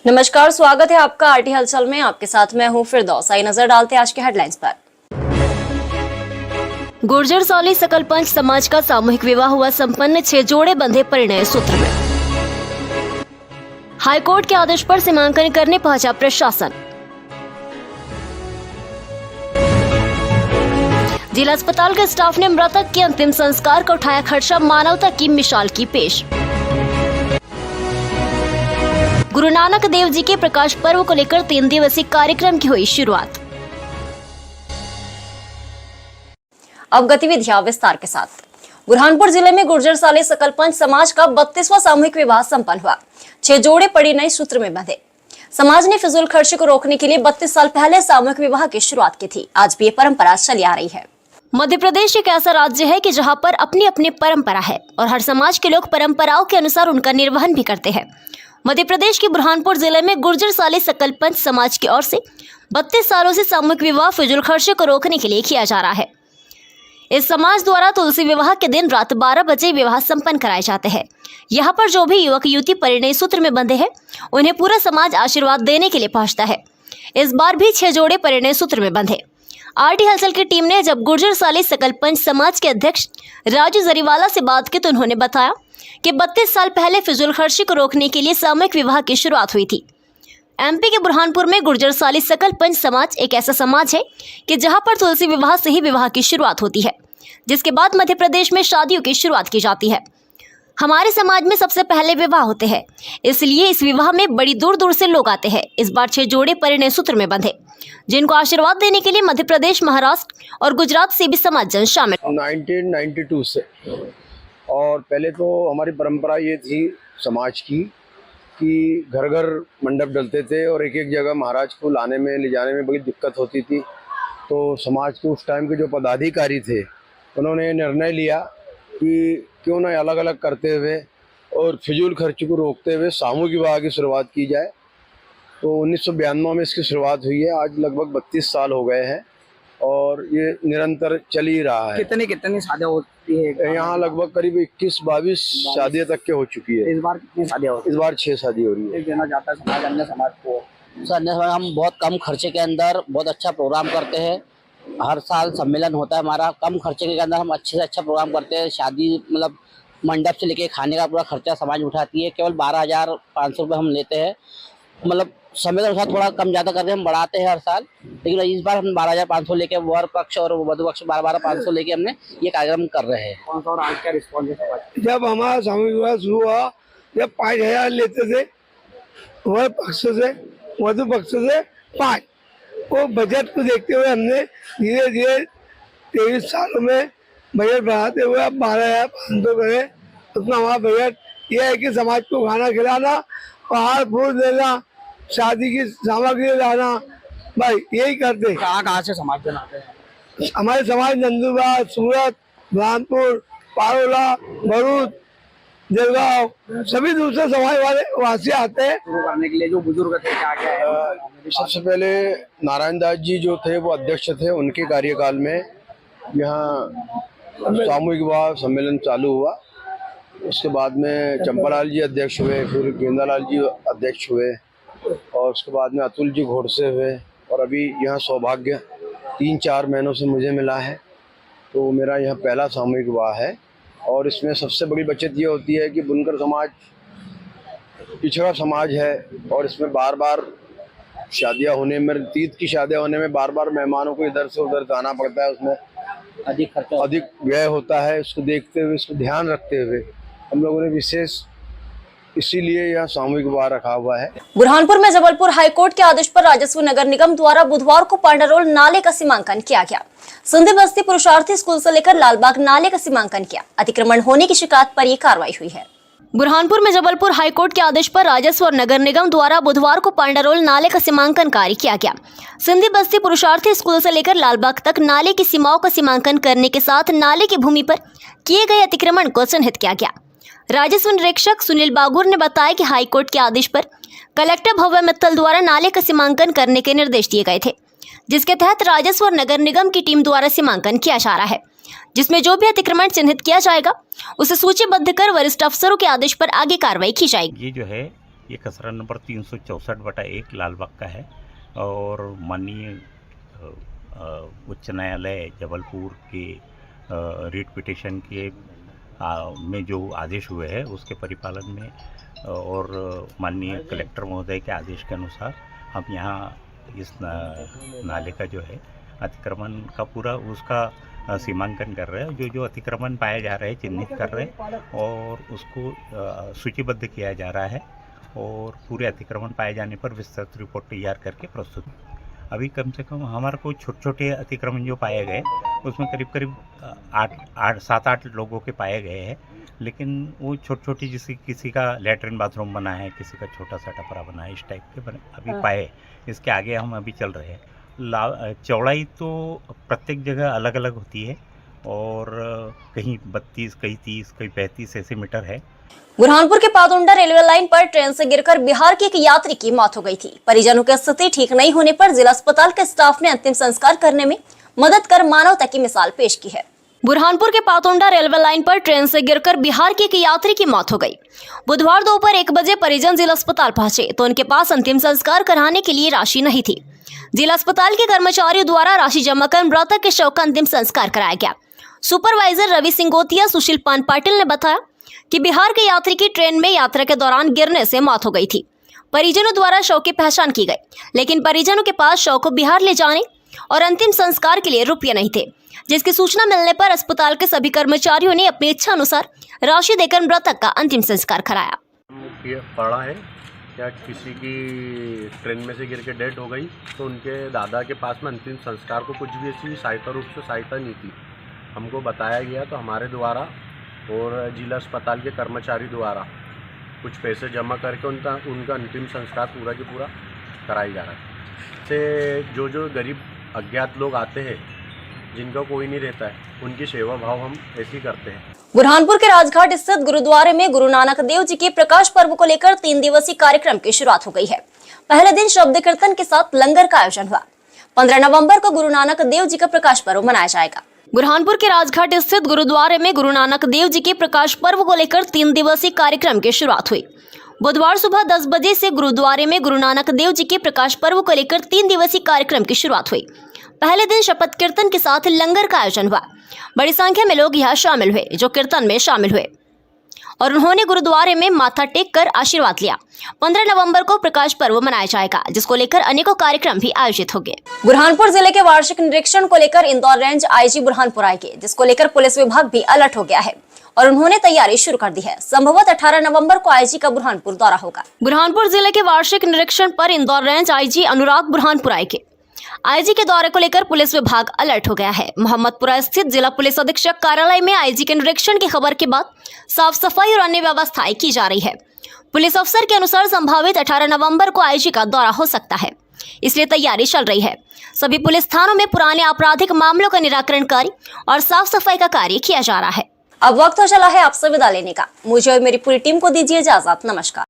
नमस्कार, स्वागत है आपका आरटी हलचल में। आपके साथ मैं हूं फिरदौस। आइए नजर डालते हैं आज के हेडलाइंस पर। गुर्जर सौली सकल पंच समाज का सामूहिक विवाह हुआ संपन्न, 6 जोड़े बंधे परिणय सूत्र में। हाईकोर्ट के आदेश पर सीमांकन करने पहुंचा प्रशासन। जिला अस्पताल के स्टाफ ने मृतक के अंतिम संस्कार का उठाया खर्चा, मानवता की मिसाल की पेश। गुरु नानक देव जी के प्रकाश पर्व को लेकर 3 दिवसीय कार्यक्रम की हुई शुरुआत। अब गतिविधियां विस्तार के साथ। बुरहानपुर जिले में गुर्जर साली सकल पंच समाज का 32वां सामूहिक विवाह संपन्न हुआ। 6 जोड़े परिणय सूत्र में बंधे। समाज ने फिजूल खर्ची को रोकने के लिए 32 साल पहले सामूहिक विवाह की शुरुआत की थी। आज भी ये परंपरा चली आ रही है। मध्य प्रदेश एक ऐसा राज्य है कि जहां पर अपनी अपनी परंपरा है और हर समाज के लोग परंपराओं के अनुसार उनका निर्वहन भी करते हैं। मध्य प्रदेश के बुरहानपुर जिले में गुर्जर साली सकल पंच समाज की ओर से 32 सालों से सामूहिक विवाह फिजूल खर्चे को रोकने के लिए किया जा रहा है। इस समाज द्वारा तुलसी विवाह के दिन रात 12 बजे विवाह संपन्न कराए जाते हैं। यहाँ पर जो भी युवक युवती परिणय सूत्र में बंधे हैं, उन्हें पूरा समाज आशीर्वाद देने के लिए पहुंचता है। इस बार भी 6 जोड़े परिणय सूत्र में बंधे। आरटी हलचल की टीम ने जब गुर्जर साली सकल पंच समाज के अध्यक्ष राजू जरीवाला से बात की तो उन्होंने बताया कि 32 साल पहले फिजूल खर्ची को रोकने के लिए सामूहिक विवाह की शुरुआत हुई थी। एमपी के बुरहानपुर में गुर्जर साली सकल पंच समाज एक ऐसा समाज है कि जहां पर तुलसी विवाह से ही विवाह की शुरुआत होती है, जिसके बाद मध्य प्रदेश में शादियों की शुरुआत की जाती है। हमारे समाज में सबसे पहले विवाह होते हैं, इसलिए इस विवाह में बड़ी दूर दूर से लोग आते हैं। इस बार 6 जोड़े परिणय सूत्र में बंधे, जिनको आशीर्वाद देने के लिए मध्य प्रदेश, महाराष्ट्र और गुजरात से भी समाज जन शामिल। 1992 से और पहले तो हमारी परंपरा ये थी समाज की कि घर घर मंडप डलते थे और एक एक जगह महाराज को लाने में ले जाने में बड़ी दिक्कत होती थी। तो समाज के उस टाइम के जो पदाधिकारी थे, उन्होंने निर्णय लिया कि क्यों ना अलग अलग करते हुए और फिजूल खर्ची को रोकते हुए सामूहिक विवाह की शुरुआत की जाए। तो 1992 में इसकी शुरुआत हुई है। आज लगभग 32 साल हो गए हैं और ये निरंतर चल ही रहा है। कितनी शादियाँ होती है यहाँ? लगभग करीब 21-22 शादियाँ तक के हो चुकी है। इस बार कितनी शादियाँ होती है? इस बार 6 शादी हो रही है। देना चाहता है समाज अन्य समाज को। सर, अन्य समाज हम बहुत कम खर्चे के अंदर बहुत अच्छा प्रोग्राम करते हैं। हर साल सम्मेलन होता है हमारा। कम खर्चे के अंदर हम अच्छे से अच्छा प्रोग्राम करते हैं। शादी मतलब मंडप से लेके खाने का पूरा खर्चा समाज उठाती है। केवल 12,500 रुपये हम लेते हैं। मतलब समय के अनुसार थोड़ा कम ज़्यादा करके हम बढ़ाते हैं हर साल, लेकिन इस बार हम 12,500 लेके वर पक्ष और वधु पक्ष 12,500 लेके हमने ये कार्यक्रम कर रहे हैं। कौन सा और आज क्या रिस्पॉन्स है? जब हमारा सामूहिक विवाह शुरू हुआ, जब 5,000 लेते थे वर पक्ष से, वधु पक्ष से 5, वो बजट को देखते हुए हमने धीरे धीरे 23 सालों में बजट बढ़ाते हुए अब 12,500 करें। उतना हमारा बजट यह है कि समाज को खाना खिलाना, पहाड़ फूल देना, शादी की सामग्री लाना, भाई यही करते। कहाँ से समाज जन आते हैं? हमारे समाज नंदुरबार, सूरत, बुरहानपुर, पारोला, भरूच, जलगांव, सभी दूसरे समाज वाले वासी आते हैं। शुरू करने के लिए जो बुजुर्ग थे क्या क्या है? सबसे पहले नारायण दास जी जो थे वो अध्यक्ष थे। उनके कार्यकाल में यहाँ सामूहिक विवाह सम्मेलन चालू हुआ। उसके बाद में चंपालाल जी अध्यक्ष हुए, फिर गेंदालाल जी अध्यक्ष हुए और उसके बाद में अतुल जी घोड़से हुए और अभी यहाँ सौभाग्य 3-4 महीनों से मुझे मिला है। तो मेरा यह पहला सामूहिक विवाह है और इसमें सबसे बड़ी बचत ये होती है कि बुनकर समाज पिछड़ा समाज है और इसमें बार बार शादियाँ होने में, तीज की शादियाँ होने में बार बार मेहमानों को इधर से उधर जाना पड़ता है। उसमें अधिक खर्चा, अधिक व्यय होता है। इसको देखते हुए, इसको ध्यान रखते हुए हम लोगों ने विशेष इसीलिए यह सामूहिक विवाह रखा हुआ है। बुरहानपुर में जबलपुर हाईकोर्ट के आदेश पर राजस्व नगर निगम द्वारा बुधवार को पांडारोल नाले का सीमांकन किया गया। सिंधी बस्ती पुरुषार्थी स्कूल से लेकर लालबाग नाले का सीमांकन किया। अतिक्रमण होने की शिकायत पर यह कार्रवाई हुई है। बुरहानपुर में जबलपुर हाईकोर्ट के आदेश पर राजस्व और नगर निगम द्वारा बुधवार को पांडारोल नाले का सीमांकन कार्य किया गया। सिंधी बस्ती पुरुषार्थी स्कूल से लेकर लालबाग तक नाले की सीमाओं का सीमांकन करने के साथ नाले की भूमि पर किए गए अतिक्रमण को चिन्हित किया गया। राजस्व निरीक्षक सुनील बागुर ने बताया कि हाईकोर्ट के आदेश पर कलेक्टर भव्य मित्तल द्वारा नाले का सीमांकन करने के निर्देश दिए गए थे, जिसके तहत राजस्व और नगर निगम की टीम द्वारा सीमांकन किया जा रहा है, जिसमें जो भी अतिक्रमण चिन्हित किया जाएगा उसे सूचीबद्ध कर वरिष्ठ अफसरों के आदेश पर आगे कार्रवाई की जाएगी। ये जो है ये खसरा नंबर 364/1 लालबाग का है और माननीय उच्च न्यायालय जबलपुर के रीट पिटिशन के में जो आदेश हुए हैं उसके परिपालन में और माननीय कलेक्टर महोदय के आदेश के अनुसार हम यहाँ इस नाले का जो है अतिक्रमण का पूरा उसका सीमांकन कर रहे हैं। जो अतिक्रमण पाए जा रहे हैं चिन्हित कर रहे हैं और उसको सूचीबद्ध किया जा रहा है और पूरे अतिक्रमण पाए जाने पर विस्तृत रिपोर्ट तैयार करके प्रस्तुत। अभी कम से कम हमारे को छोटे छोटे अतिक्रमण जो पाए गए उसमें करीब 7-8 लोगों के पाए गए हैं, लेकिन वो छोटी जैसे किसी का लैट्रिन बाथरूम बना है, किसी का छोटा सा टपरा बना है, इस टाइप के बने अभी पाए। इसके आगे हम अभी चल रहे हैं। चौड़ाई तो प्रत्येक जगह अलग अलग होती है और कहीं 32, कहीं 30, कहीं 35 ऐसे मीटर है। बुरहानपुर के पातुंडा रेलवे लाइन पर ट्रेन से गिरकर बिहार के एक यात्री की मौत हो गई थी। परिजनों की स्थिति ठीक नहीं होने पर जिला अस्पताल के स्टाफ ने अंतिम संस्कार करने में मदद कर मानवता की मिसाल पेश की है। बुरहानपुर के पातुंडा रेलवे लाइन पर ट्रेन से गिरकर बिहार के एक यात्री की मौत हो गई। बुधवार दोपहर 1 बजे परिजन जिला अस्पताल पहुंचे तो उनके पास अंतिम संस्कार कराने के लिए राशि नहीं थी। जिला अस्पताल के कर्मचारियों द्वारा राशि जमा कर मृतक के शव का अंतिम संस्कार कराया गया। सुपरवाइजर रवि सिंगोतिया सुशील पान पाटिल ने बताया कि बिहार के यात्री की ट्रेन में यात्रा के दौरान गिरने से मौत हो गई थी। परिजनों द्वारा शव की पहचान की गई, लेकिन परिजनों के पास शव को बिहार ले जाने और अंतिम संस्कार के लिए रुपये नहीं थे, जिसकी सूचना मिलने पर अस्पताल के सभी कर्मचारियों ने अपनी इच्छा अनुसार राशि देकर मृतक का अंतिम संस्कार कराया। पड़ा है या किसी की ट्रेन में से गिर के डेड हो गई तो उनके दादा के पास में अंतिम संस्कार को कुछ भी ऐसी सहायता रूप से सहायता नहीं थी। हमको बताया गया तो हमारे द्वारा और जिला अस्पताल के कर्मचारी द्वारा कुछ पैसे जमा करके उनका अंतिम संस्कार पूरा की पूरा कराया जा रहा है। से जो गरीब अज्ञात लोग आते हैं जिनका कोई नहीं रहता है, उनकी सेवा भाव हम ऐसी करते हैं। बुरहानपुर के राजघाट स्थित गुरुद्वारे में गुरु नानक देव जी के प्रकाश पर्व को लेकर 3 दिवसीय कार्यक्रम की शुरुआत हो गई है। पहले दिन शब्द कीर्तन के साथ लंगर का आयोजन हुआ। 15 नवंबर को गुरु नानक देव जी का प्रकाश पर्व मनाया जाएगा। बुरहानपुर के राजघाट स्थित गुरुद्वारे में गुरु नानक देव जी के प्रकाश पर्व को लेकर 3 दिवसीय कार्यक्रम की शुरुआत हुई। बुधवार सुबह 10 बजे से गुरुद्वारे में गुरु नानक देव जी के प्रकाश पर्व को लेकर 3 दिवसीय कार्यक्रम की शुरुआत हुई। पहले दिन शपथ कीर्तन के साथ लंगर का आयोजन हुआ। बड़ी संख्या में लोग यहाँ शामिल हुए जो कीर्तन में शामिल हुए और उन्होंने गुरुद्वारे में माथा टेक कर आशीर्वाद लिया। 15 नवंबर को प्रकाश पर्व मनाया जाएगा, जिसको लेकर अनेकों कार्यक्रम भी आयोजित होंगे। बुरहानपुर जिले के वार्षिक निरीक्षण को लेकर इंदौर रेंज आईजी बुरहानपुर आएंगे, जिसको लेकर पुलिस विभाग भी अलर्ट हो गया है और उन्होंने तैयारी शुरू कर दी है। संभवतः 18 नवंबर को आईजी का बुरहानपुर दौरा होगा। बुरहानपुर जिले के वार्षिक निरीक्षण पर इंदौर रेंज आईजी अनुराग बुरहानपुर आएंगे। आईजी के दौरे को लेकर पुलिस विभाग अलर्ट हो गया है। मोहम्मदपुरा स्थित जिला पुलिस अधीक्षक कार्यालय में आईजी के निरीक्षण की खबर के बाद साफ सफाई और अन्य व्यवस्थाएं की जा रही है। पुलिस अफसर के अनुसार संभावित 18 नवंबर को आईजी का दौरा हो सकता है, इसलिए तैयारी चल रही है। सभी पुलिस थानों में पुराने आपराधिक मामलों का निराकरण कार्य और साफ सफाई का कार्य किया जा रहा है। अब वक्त हो चला है आपसे विदा लेने का। मुझे और मेरी पूरी टीम को दीजिए इजाजत। नमस्कार।